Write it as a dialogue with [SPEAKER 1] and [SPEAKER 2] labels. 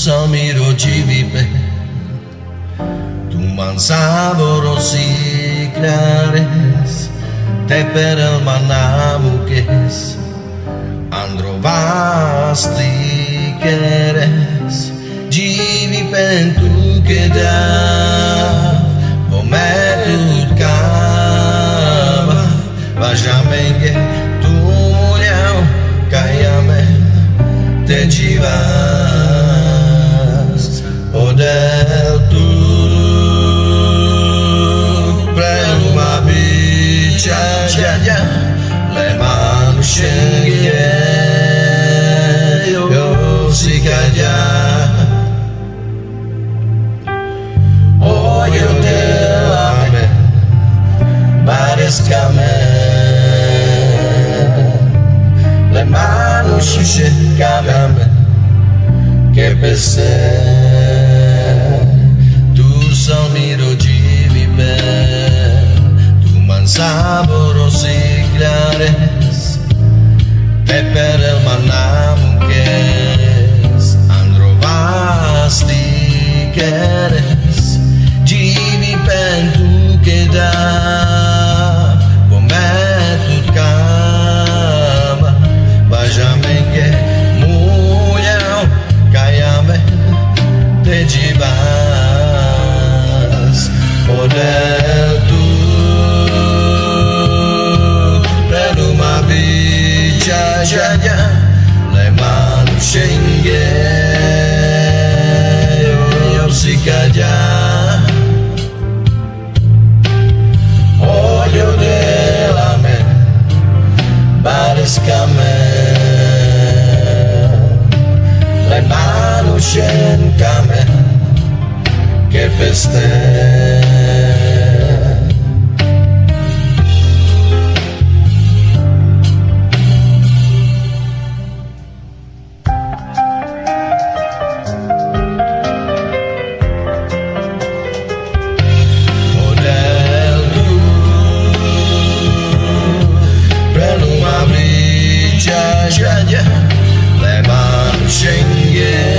[SPEAKER 1] sa mi rodí pe tu manzavoro si clares te per el manamuques andro vasti queres givi pentu che da momentu cava va jamais tu mulher caiame te givas odel tu prenu ma bicia le manu sceglie io si caglia odio della me barescame le manu sceglie che per sé tu son mi rodí per tu manzavoro si clares te per el manamuques andro vasti queres givi pentu che da come tu cama vajamente mulher caiame te givas odel tu prenu ma bicia le manu sceglie io si caglia olio della me barescame le manu sceglie che per te le manu sceglie